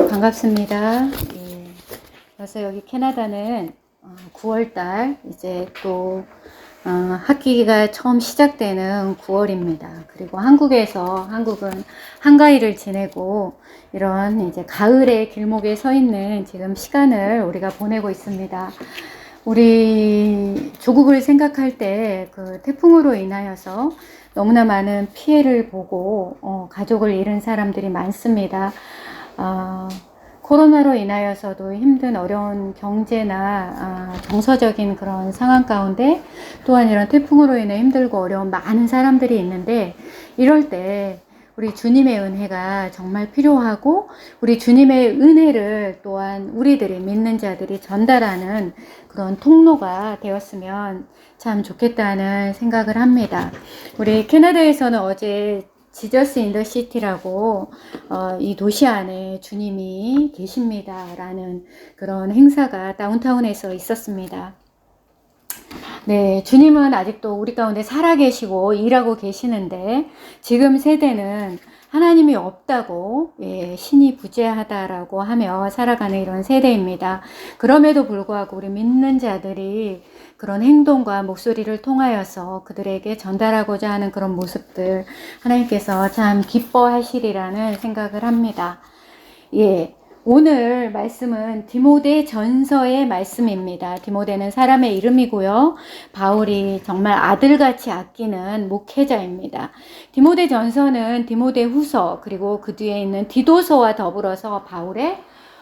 반갑습니다. 예. 그래서 여기 캐나다는 9월달 이제 또 학기가 처음 시작되는 9월입니다. 그리고 한국은 한가위를 지내고 이런 이제 가을의 길목에 서 있는 지금 시간을 우리가 보내고 있습니다. 우리 조국을 생각할 때 그 태풍으로 인하여서 너무나 많은 피해를 보고 가족을 잃은 사람들이 많습니다. 코로나로 인하여서도 힘든 어려운 경제나 정서적인 그런 상황 가운데 또한 이런 태풍으로 인해 힘들고 어려운 많은 사람들이 있는데, 이럴 때 우리 주님의 은혜가 정말 필요하고 우리 주님의 은혜를 또한 우리들이 믿는 자들이 전달하는 그런 통로가 되었으면 참 좋겠다는 생각을 합니다. 우리 캐나다에서는 어제 지저스 인 더 시티라고 이 도시 안에 주님이 계십니다 라는 그런 행사가 다운타운에서 있었습니다. 네, 주님은 아직도 우리 가운데 살아계시고 일하고 계시는데, 지금 세대는 하나님이 없다고, 신이 부재하다라고 하며 살아가는 이런 세대입니다. 그럼에도 불구하고 우리 믿는 자들이 그런 행동과 목소리를 통하여서 그들에게 전달하고자 하는 그런 모습들, 하나님께서 참 기뻐하시리라는 생각을 합니다. 오늘 말씀은 디모데 전서의 말씀입니다. 디모데는 사람의 이름이고요. 바울이 정말 아들같이 아끼는 목회자입니다. 디모데 전서는 디모데 후서, 그리고 그 뒤에 있는 디도서와 더불어서 바울의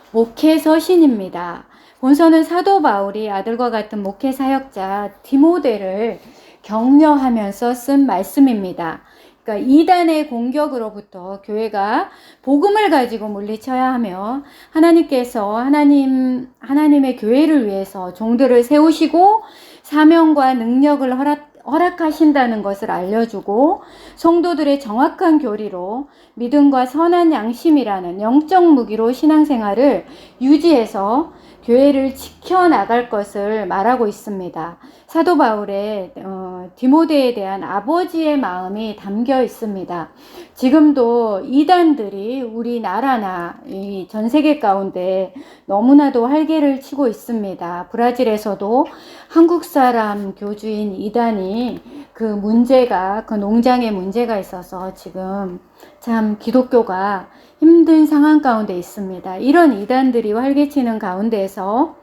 목회 서신입니다. 본서는 사도 바울이 아들과 같은 목회 사역자 디모데를 격려하면서 쓴 말씀입니다. 그러니까 이단의 공격으로부터 교회가 복음을 가지고 물리쳐야 하며, 하나님께서 하나님의 교회를 위해서 종들을 세우시고 사명과 능력을 허락하신다는 것을 알려주고, 성도들의 정확한 교리로 믿음과 선한 양심이라는 영적 무기로 신앙생활을 유지해서 교회를 지켜나갈 것을 말하고 있습니다. 사도 바울의 디모데에 대한 아버지의 마음이 담겨 있습니다. 지금도 이단들이 우리나라나 이 전 세계 가운데 너무나도 활개를 치고 있습니다. 브라질에서도 한국 사람 교주인 이단이 그 농장에 문제가 있어서 지금 참 기독교가 힘든 상황 가운데 있습니다. 이런 이단들이 활개치는 가운데에서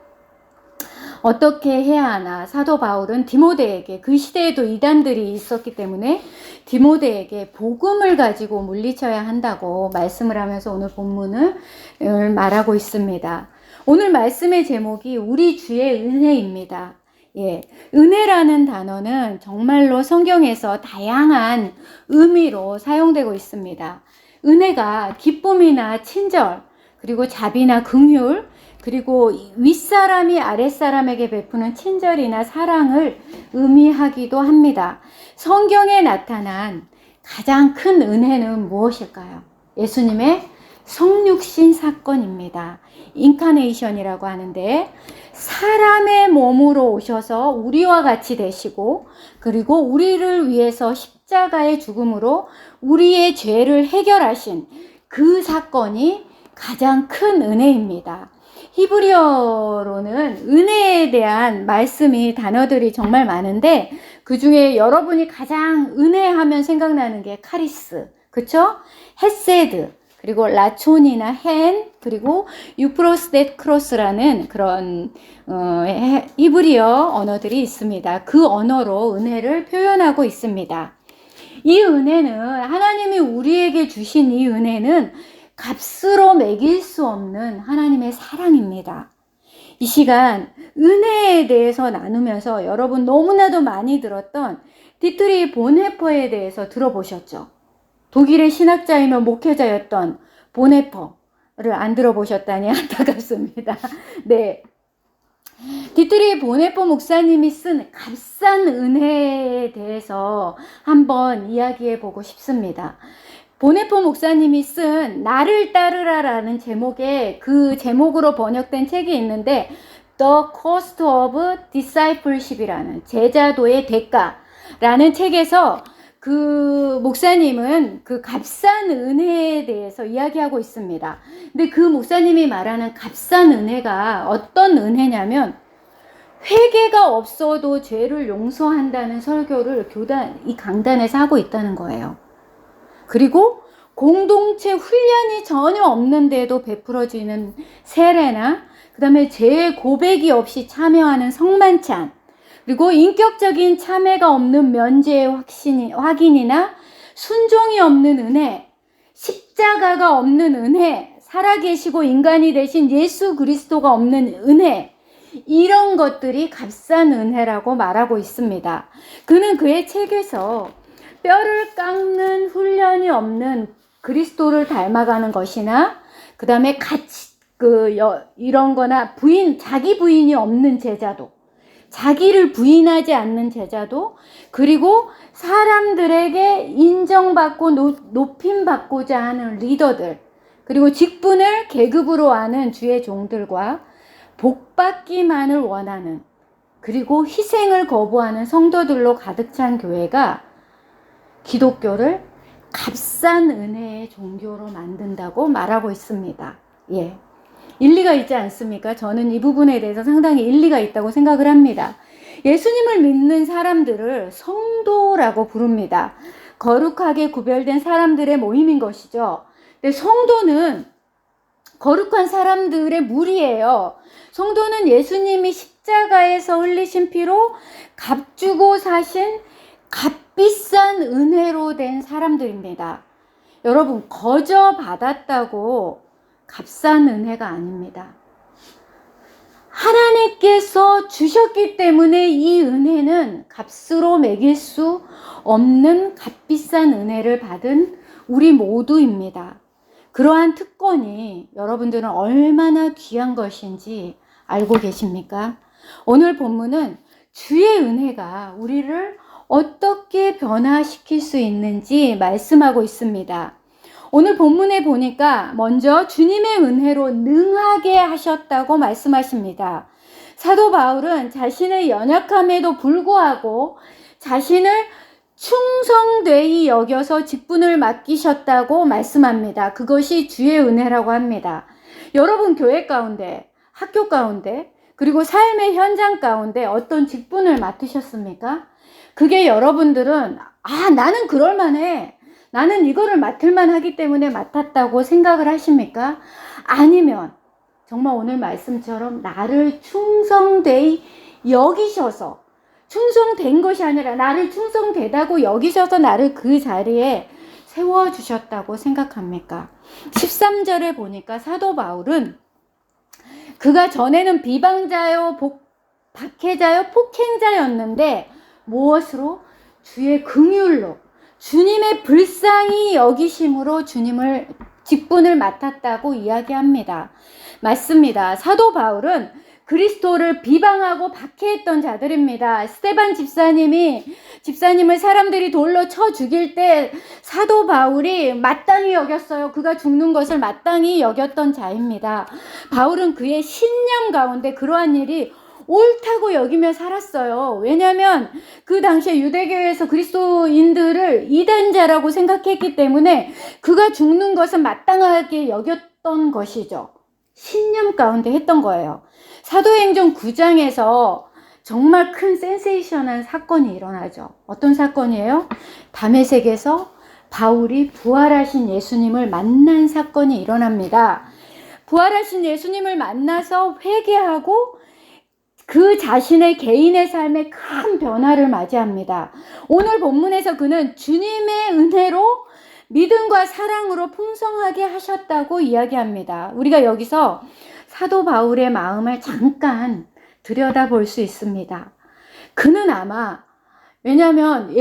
어떻게 해야 하나, 사도 바울은 디모데에게, 그 시대에도 이단들이 있었기 때문에 디모데에게 복음을 가지고 물리쳐야 한다고 말씀을 하면서 오늘 본문을 말하고 있습니다. 오늘 말씀의 제목이 우리 주의 은혜입니다. 은혜라는 단어는 정말로 성경에서 다양한 의미로 사용되고 있습니다. 은혜가 기쁨이나 친절, 그리고 자비나 긍휼, 그리고 윗사람이 아랫사람에게 베푸는 친절이나 사랑을 의미하기도 합니다. 성경에 나타난 가장 큰 은혜는 무엇일까요? 예수님의 성육신 사건입니다. 인카네이션이라고 하는데, 사람의 몸으로 오셔서 우리와 같이 되시고, 그리고 우리를 위해서 십자가의 죽음으로 우리의 죄를 해결하신 그 사건이 가장 큰 은혜입니다. 히브리어로는 은혜에 대한 단어들이 정말 많은데, 그 중에 여러분이 가장 은혜하면 생각나는 게 카리스, 그쵸? 헤세드, 그리고 라촌이나 헨, 그리고 유프로스댓 크로스라는 그런 히브리어 언어들이 있습니다. 그 언어로 은혜를 표현하고 있습니다. 이 은혜는, 하나님이 우리에게 주신 이 은혜는 값으로 매길 수 없는 하나님의 사랑입니다. 이 시간 은혜에 대해서 나누면서 여러분 너무나도 많이 들었던 디트리 본헤퍼에 대해서 들어보셨죠? 독일의 신학자이며 목회자였던 본헤퍼를 안 들어보셨다니 안타깝습니다. 네. 디트리 본헤퍼 목사님이 쓴 값싼 은혜에 대해서 한번 이야기해 보고 싶습니다. 본헤퍼 목사님이 쓴 나를 따르라라는 제목의, 그 제목으로 번역된 책이 있는데, The Cost of Discipleship이라는, 제자도의 대가라는 책에서 그 목사님은 그 값싼 은혜에 대해서 이야기하고 있습니다. 근데 그 목사님이 말하는 값싼 은혜가 어떤 은혜냐면 회개가 없어도 죄를 용서한다는 설교를 이 강단에서 하고 있다는 거예요. 그리고 공동체 훈련이 전혀 없는데도 베풀어지는 세례나 그 다음에 죄 고백이 없이 참여하는 성만찬, 그리고 인격적인 참회가 없는 면죄의 확인이나 순종이 없는 은혜, 십자가가 없는 은혜, 살아계시고 인간이 되신 예수 그리스도가 없는 은혜, 이런 것들이 값싼 은혜라고 말하고 있습니다. 그는 그의 책에서 뼈를 깎는 훈련이 없는 그리스도를 닮아가는 것이나 그 다음에 이런 거나 자기 부인이 없는 제자도, 자기를 부인하지 않는 제자도, 그리고 사람들에게 인정받고 높임받고자 하는 리더들, 그리고 직분을 계급으로 아는 주의 종들과 복받기만을 원하는, 그리고 희생을 거부하는 성도들로 가득 찬 교회가 기독교를 값싼 은혜의 종교로 만든다고 말하고 있습니다. 예. 일리가 있지 않습니까? 저는 이 부분에 대해서 상당히 일리가 있다고 생각을 합니다. 예수님을 믿는 사람들을 성도라고 부릅니다. 거룩하게 구별된 사람들의 모임인 것이죠. 근데 성도는 거룩한 사람들의 무리예요. 성도는 예수님이 십자가에서 흘리신 피로 값주고 사신 값비싼 은혜로 된 사람들입니다. 여러분, 거저 받았다고 값싼 은혜가 아닙니다. 하나님께서 주셨기 때문에 이 은혜는 값으로 매길 수 없는 값비싼 은혜를 받은 우리 모두입니다. 그러한 특권이 여러분들은 얼마나 귀한 것인지 알고 계십니까? 오늘 본문은 주의 은혜가 우리를 어떻게 변화시킬 수 있는지 말씀하고 있습니다. 오늘 본문에 보니까 먼저 주님의 은혜로 능하게 하셨다고 말씀하십니다. 사도 바울은 자신의 연약함에도 불구하고 자신을 충성되이 여겨서 직분을 맡기셨다고 말씀합니다. 그것이 주의 은혜라고 합니다. 여러분 교회 가운데, 학교 가운데, 그리고 삶의 현장 가운데 어떤 직분을 맡으셨습니까? 그게 여러분들은 나는 그럴만해, 나는 이거를 맡을만 하기 때문에 맡았다고 생각을 하십니까? 아니면 정말 오늘 말씀처럼 나를 충성되이 여기셔서, 충성된 것이 아니라 나를 충성되다고 여기셔서 나를 그 자리에 세워주셨다고 생각합니까? 13절에 보니까 사도 바울은 그가 전에는 비방자요, 박해자요, 폭행자였는데 무엇으로? 주의 긍휼로, 주님의 불쌍히 여기심으로 직분을 맡았다고 이야기합니다. 맞습니다. 사도 바울은 그리스도를 비방하고 박해했던 자들입니다. 스데반 집사님을 사람들이 돌로 쳐 죽일 때 사도 바울이 마땅히 여겼어요. 그가 죽는 것을 마땅히 여겼던 자입니다. 바울은 그의 신념 가운데 그러한 일이 옳다고 여기며 살았어요. 왜냐하면 그 당시에 유대교회에서 그리스도인들을 이단자라고 생각했기 때문에 그가 죽는 것은 마땅하게 여겼던 것이죠. 신념 가운데 했던 거예요. 사도행전 9장에서 정말 큰 센세이션한 사건이 일어나죠. 어떤 사건이에요? 다메섹에서 바울이 부활하신 예수님을 만난 사건이 일어납니다. 부활하신 예수님을 만나서 회개하고 그 자신의 개인의 삶에 큰 변화를 맞이합니다. 오늘 본문에서 그는 주님의 은혜로 믿음과 사랑으로 풍성하게 하셨다고 이야기합니다. 우리가 여기서 사도 바울의 마음을 잠깐 들여다볼 수 있습니다. 그는 아마, 왜냐하면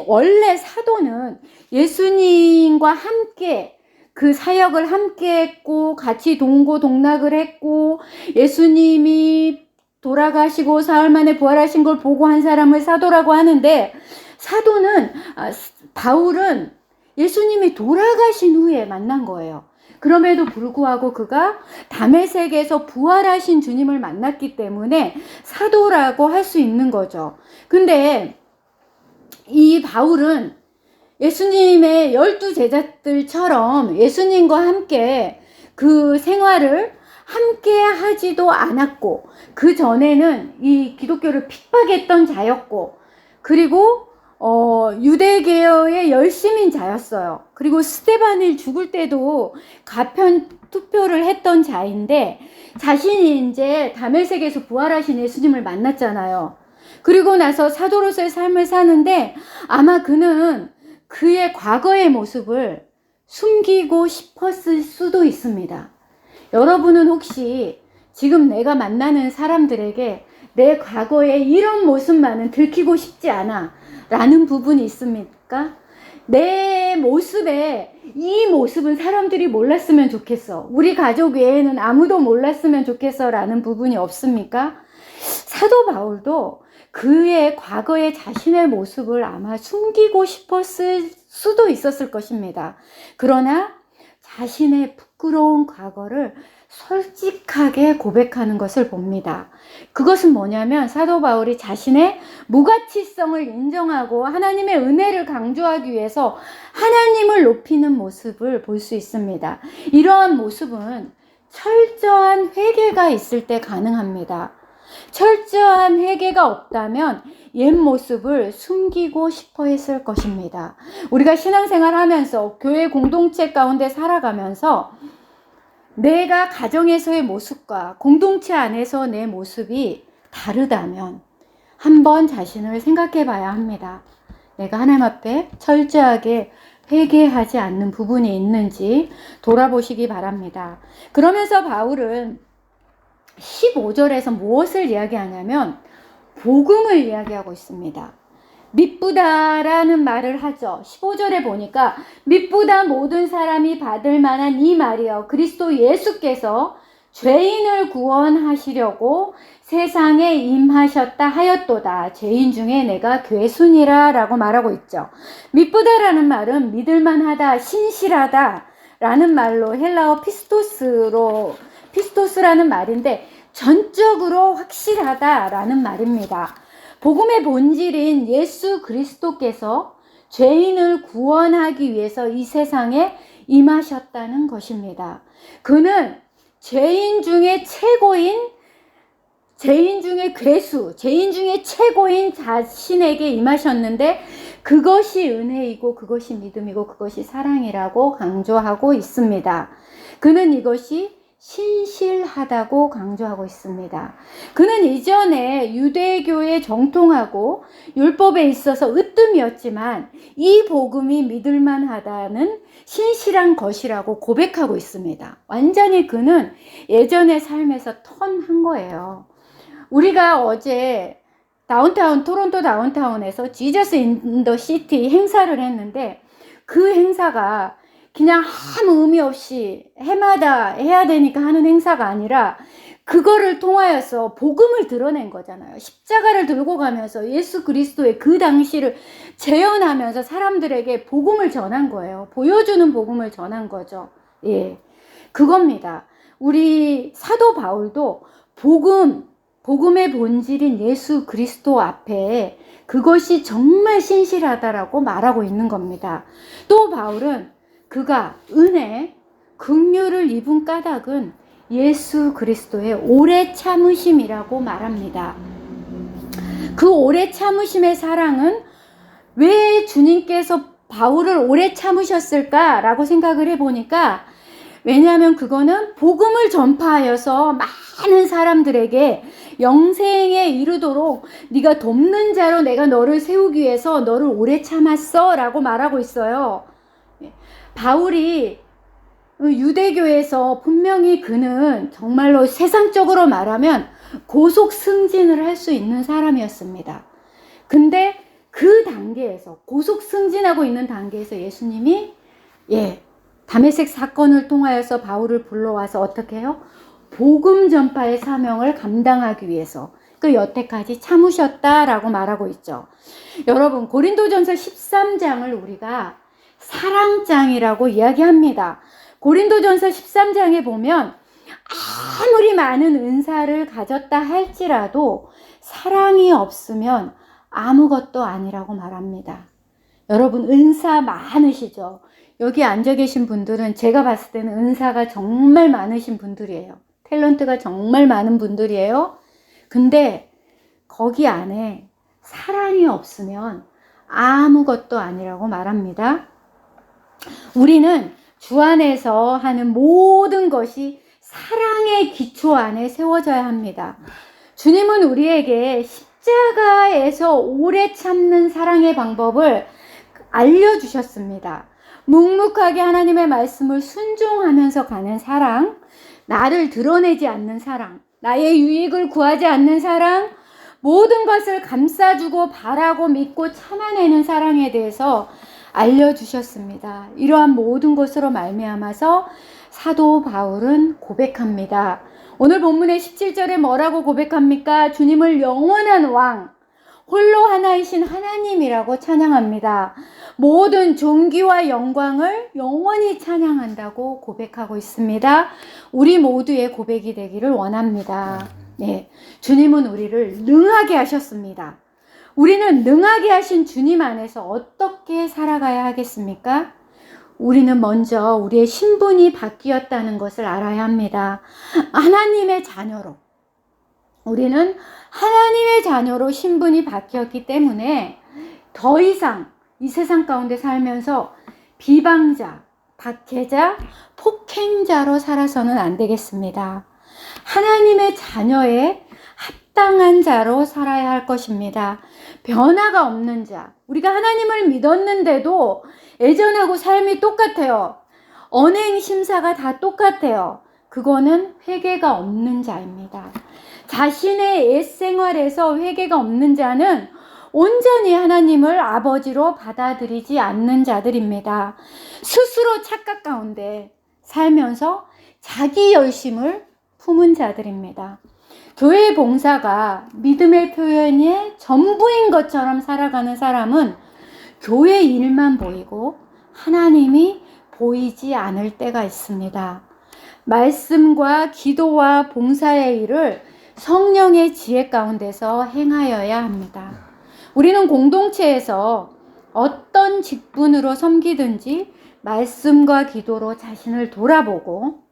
원래 사도는 예수님과 함께 그 사역을 함께 했고 같이 동고동락을 했고 예수님이 돌아가시고 사흘 만에 부활하신 걸 보고 한 사람을 사도라고 하는데, 바울은 예수님이 돌아가신 후에 만난 거예요. 그럼에도 불구하고 그가 다메섹에서 부활하신 주님을 만났기 때문에 사도라고 할 수 있는 거죠. 근데 이 바울은 예수님의 12 제자들처럼 예수님과 함께 그 생활을 함께 하지도 않았고, 그 전에는 이 기독교를 핍박했던 자였고, 그리고 유대계의 열심인 자였어요. 그리고 스데반을 죽을 때도 가편 투표를 했던 자인데, 자신이 이제 다메섹에서 부활하신 예수님을 만났잖아요. 그리고 나서 사도로서의 삶을 사는데, 아마 그는 그의 과거의 모습을 숨기고 싶었을 수도 있습니다. 여러분은 혹시 지금 내가 만나는 사람들에게 내 과거의 이런 모습만은 들키고 싶지 않아 라는 부분이 있습니까? 내 모습에 이 모습은 사람들이 몰랐으면 좋겠어, 우리 가족 외에는 아무도 몰랐으면 좋겠어 라는 부분이 없습니까? 사도 바울도 그의 과거의 자신의 모습을 아마 숨기고 싶었을 수도 있었을 것입니다. 그러나 자신의 부끄러운 과거를 솔직하게 고백하는 것을 봅니다. 그것은 뭐냐면, 사도 바울이 자신의 무가치성을 인정하고 하나님의 은혜를 강조하기 위해서 하나님을 높이는 모습을 볼 수 있습니다. 이러한 모습은 철저한 회개가 있을 때 가능합니다. 철저한 회개가 없다면 옛 모습을 숨기고 싶어 했을 것입니다. 우리가 신앙생활 하면서 교회 공동체 가운데 살아가면서 내가 가정에서의 모습과 공동체 안에서 내 모습이 다르다면 한번 자신을 생각해 봐야 합니다. 내가 하나님 앞에 철저하게 회개하지 않는 부분이 있는지 돌아보시기 바랍니다. 그러면서 바울은 15절에서 무엇을 이야기하냐면 복음을 이야기하고 있습니다. 미쁘다라는 말을 하죠. 15절에 보니까 미쁘다 모든 사람이 받을 만한 이 말이여 그리스도 예수께서 죄인을 구원하시려고 세상에 임하셨다 하였도다. 죄인 중에 내가 괴순이라 라고 말하고 있죠. 미쁘다라는 말은 믿을만하다, 신실하다 라는 말로 헬라어 피스토스라는 말인데 전적으로 확실하다 라는 말입니다. 복음의 본질인 예수 그리스도께서 죄인을 구원하기 위해서 이 세상에 임하셨다는 것입니다. 그는 죄인 중에 괴수, 죄인 중에 최고인 자신에게 임하셨는데 그것이 은혜이고 그것이 믿음이고 그것이 사랑이라고 강조하고 있습니다. 그는 이것이 신실하다고 강조하고 있습니다. 그는 이전에 유대교에 정통하고 율법에 있어서 으뜸이었지만 이 복음이 믿을만하다는 신실한 것이라고 고백하고 있습니다. 완전히 그는 예전의 삶에서 턴한 거예요. 우리가 어제 토론토 다운타운에서 지저스 인 더 시티 행사를 했는데 그 행사가 그냥 아무 의미 없이 해마다 해야 되니까 하는 행사가 아니라 그거를 통하여서 복음을 드러낸 거잖아요. 십자가를 들고 가면서 예수 그리스도의 그 당시를 재현하면서 사람들에게 복음을 전한 거예요. 보여주는 복음을 전한 거죠. 예, 그겁니다. 우리 사도 바울도 복음의 본질인 예수 그리스도 앞에 그것이 정말 신실하다라고 말하고 있는 겁니다. 또 바울은 그가 은혜, 긍휼을 입은 까닭은 예수 그리스도의 오래 참으심이라고 말합니다. 그 오래 참으심의 사랑은 왜 주님께서 바울을 오래 참으셨을까라고 생각을 해보니까, 왜냐하면 그거는 복음을 전파하여서 많은 사람들에게 영생에 이르도록 네가 돕는 자로 내가 너를 세우기 위해서 너를 오래 참았어 라고 말하고 있어요. 바울이 유대교에서 분명히 그는 정말로 세상적으로 말하면 고속 승진을 할 수 있는 사람이었습니다. 근데 그 단계에서 고속 승진하고 있는 단계에서 예수님이 다메섹 사건을 통하여서 바울을 불러와서 어떻게 해요? 복음 전파의 사명을 감당하기 위해서 그 여태까지 참으셨다라고 말하고 있죠. 여러분, 고린도전서 13장을 우리가 사랑장이라고 이야기합니다. 고린도전서 13장에 보면 아무리 많은 은사를 가졌다 할지라도 사랑이 없으면 아무것도 아니라고 말합니다. 여러분 은사 많으시죠? 여기 앉아 계신 분들은 제가 봤을 때는 은사가 정말 많으신 분들이에요. 탤런트가 정말 많은 분들이에요. 근데 거기 안에 사랑이 없으면 아무것도 아니라고 말합니다. 우리는 주 안에서 하는 모든 것이 사랑의 기초 안에 세워져야 합니다. 주님은 우리에게 십자가에서 오래 참는 사랑의 방법을 알려주셨습니다. 묵묵하게 하나님의 말씀을 순종하면서 가는 사랑, 나를 드러내지 않는 사랑, 나의 유익을 구하지 않는 사랑, 모든 것을 감싸주고 바라고 믿고 참아내는 사랑에 대해서 알려주셨습니다. 이러한 모든 것으로 말미암아서 사도 바울은 고백합니다. 오늘 본문의 17절에 뭐라고 고백합니까? 주님을 영원한 왕, 홀로 하나이신 하나님이라고 찬양합니다. 모든 존귀와 영광을 영원히 찬양한다고 고백하고 있습니다. 우리 모두의 고백이 되기를 원합니다. 네, 주님은 우리를 능하게 하셨습니다. 우리는 능하게 하신 주님 안에서 어떻게 살아가야 하겠습니까? 우리는 먼저 우리의 신분이 바뀌었다는 것을 알아야 합니다. 하나님의 자녀로, 우리는 하나님의 자녀로 신분이 바뀌었기 때문에 더 이상 이 세상 가운데 살면서 비방자, 박해자, 폭행자로 살아서는 안 되겠습니다. 하나님의 자녀의 합당한 자로 살아야 할 것입니다. 변화가 없는 자, 우리가 하나님을 믿었는데도 예전하고 삶이 똑같아요. 언행 심사가 다 똑같아요. 그거는 회개가 없는 자입니다. 자신의 옛 생활에서 회개가 없는 자는 온전히 하나님을 아버지로 받아들이지 않는 자들입니다. 스스로 착각 가운데 살면서 자기 열심을 품은 자들입니다. 교회 봉사가 믿음의 표현의 전부인 것처럼 살아가는 사람은 교회 일만 보이고 하나님이 보이지 않을 때가 있습니다. 말씀과 기도와 봉사의 일을 성령의 지혜 가운데서 행하여야 합니다. 우리는 공동체에서 어떤 직분으로 섬기든지 말씀과 기도로 자신을 돌아보고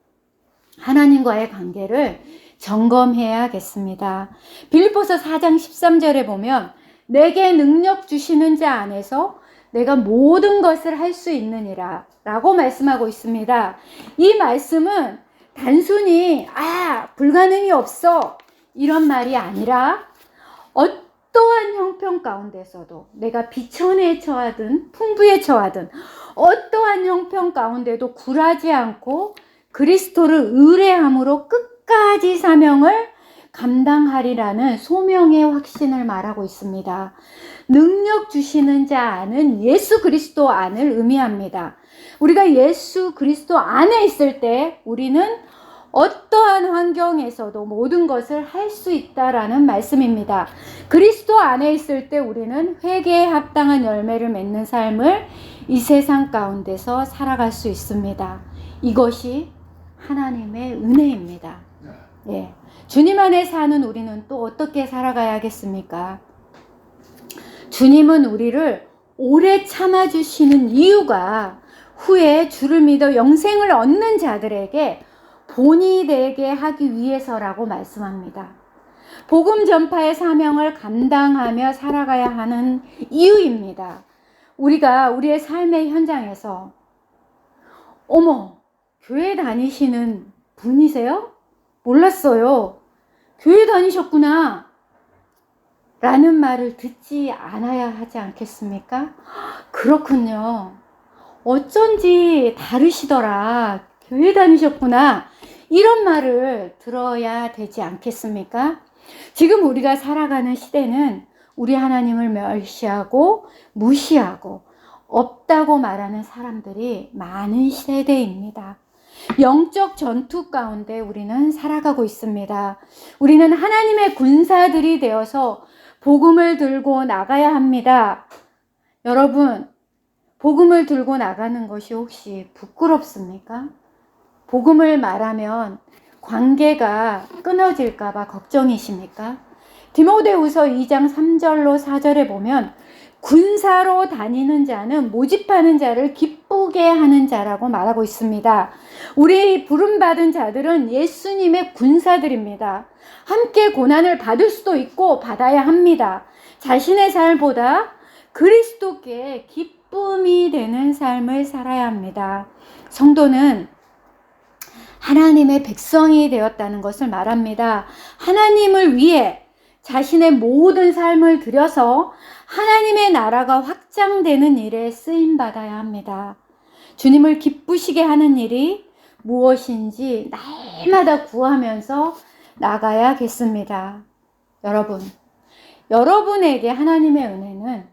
하나님과의 관계를 점검해야겠습니다. 빌립보서 4장 13절에 보면 내게 능력 주시는 자 안에서 내가 모든 것을 할 수 있느니라 라고 말씀하고 있습니다. 이 말씀은 단순히 불가능이 없어 이런 말이 아니라 어떠한 형편 가운데서도 내가 비천에 처하든 풍부에 처하든 어떠한 형편 가운데도 굴하지 않고 그리스도를 의뢰함으로 끝까지 사명을 감당하리라는 소명의 확신을 말하고 있습니다. 능력 주시는 자 안은 예수 그리스도 안을 의미합니다. 우리가 예수 그리스도 안에 있을 때 우리는 어떠한 환경에서도 모든 것을 할 수 있다라는 말씀입니다. 그리스도 안에 있을 때 우리는 회개에 합당한 열매를 맺는 삶을 이 세상 가운데서 살아갈 수 있습니다. 이것이 하나님의 은혜입니다. 예. 주님 안에 사는 우리는 또 어떻게 살아가야겠습니까? 주님은 우리를 오래 참아주시는 이유가 후에 주를 믿어 영생을 얻는 자들에게 본이 되게 하기 위해서라고 말씀합니다. 복음 전파의 사명을 감당하며 살아가야 하는 이유입니다. 우리가 우리의 삶의 현장에서 어머, 교회 다니시는 분이세요? 몰랐어요. 교회 다니셨구나. 라는 말을 듣지 않아야 하지 않겠습니까? 그렇군요. 어쩐지 다르시더라. 교회 다니셨구나. 이런 말을 들어야 되지 않겠습니까? 지금 우리가 살아가는 시대는 우리 하나님을 멸시하고 무시하고 없다고 말하는 사람들이 많은 세대입니다. 영적 전투 가운데 우리는 살아가고 있습니다. 우리는 하나님의 군사들이 되어서 복음을 들고 나가야 합니다. 여러분, 복음을 들고 나가는 것이 혹시 부끄럽습니까? 복음을 말하면 관계가 끊어질까 봐 걱정이십니까? 디모데후서 2장 3절로 4절에 보면 군사로 다니는 자는 모집하는 자를 기쁘게 하는 자라고 말하고 있습니다. 우리 부름받은 자들은 예수님의 군사들입니다. 함께 고난을 받을 수도 있고 받아야 합니다. 자신의 삶보다 그리스도께 기쁨이 되는 삶을 살아야 합니다. 성도는 하나님의 백성이 되었다는 것을 말합니다. 하나님을 위해 자신의 모든 삶을 들여서 하나님의 나라가 확장되는 일에 쓰임받아야 합니다. 주님을 기쁘시게 하는 일이 무엇인지 날마다 구하면서 나가야겠습니다. 여러분, 여러분에게 하나님의 은혜는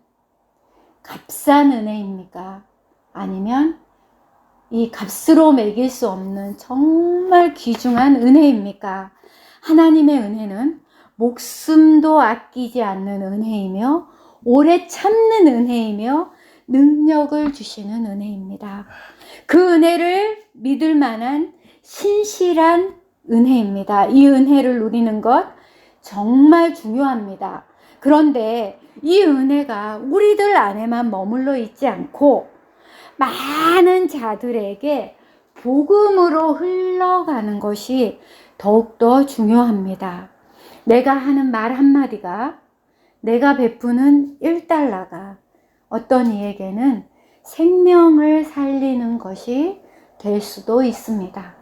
값싼 은혜입니까? 아니면 이 값으로 매길 수 없는 정말 귀중한 은혜입니까? 하나님의 은혜는 목숨도 아끼지 않는 은혜이며 오래 참는 은혜이며 능력을 주시는 은혜입니다. 그 은혜를 믿을 만한 신실한 은혜입니다. 이 은혜를 누리는 것 정말 중요합니다. 그런데 이 은혜가 우리들 안에만 머물러 있지 않고 많은 자들에게 복음으로 흘러가는 것이 더욱더 중요합니다. 내가 하는 말 한마디가, 내가 베푸는 1달러가 어떤 이에게는 생명을 살리는 것이 될 수도 있습니다.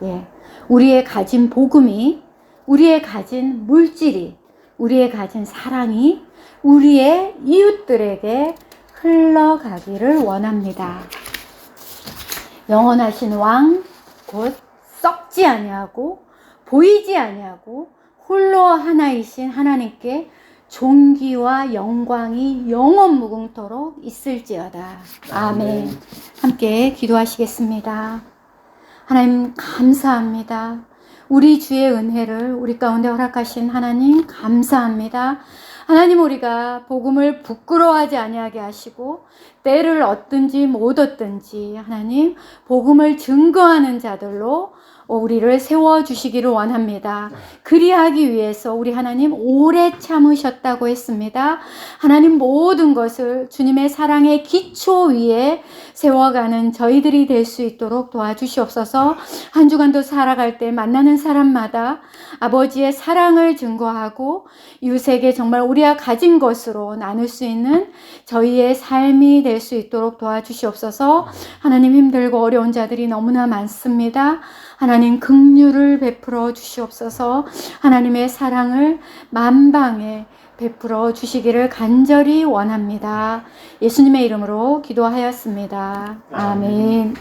예, 우리의 가진 복음이, 우리의 가진 물질이, 우리의 가진 사랑이 우리의 이웃들에게 흘러가기를 원합니다. 영원하신 왕, 곧 썩지 아니하고 보이지 아니하고 홀로 하나이신 하나님께 존귀와 영광이 영원 무궁토록 있을지어다. 아멘. 함께 기도하시겠습니다. 하나님 감사합니다. 우리 주의 은혜를 우리 가운데 허락하신 하나님 감사합니다. 하나님, 우리가 복음을 부끄러워하지 아니하게 하시고 때를 얻든지 못 얻든지 하나님 복음을 증거하는 자들로 우리를 세워주시기를 원합니다. 그리하기 위해서 우리 하나님 오래 참으셨다고 했습니다. 하나님, 모든 것을 주님의 사랑의 기초 위에 세워가는 저희들이 될 수 있도록 도와주시옵소서. 한 주간도 살아갈 때 만나는 사람마다 아버지의 사랑을 증거하고 이웃에게 정말 우리가 가진 것으로 나눌 수 있는 저희의 삶이 될 수 있도록 도와주시옵소서. 하나님, 힘들고 어려운 자들이 너무나 많습니다. 하나님, 긍휼을 베풀어 주시옵소서. 하나님의 사랑을 만방에 베풀어 주시기를 간절히 원합니다. 예수님의 이름으로 기도하였습니다. 아멘.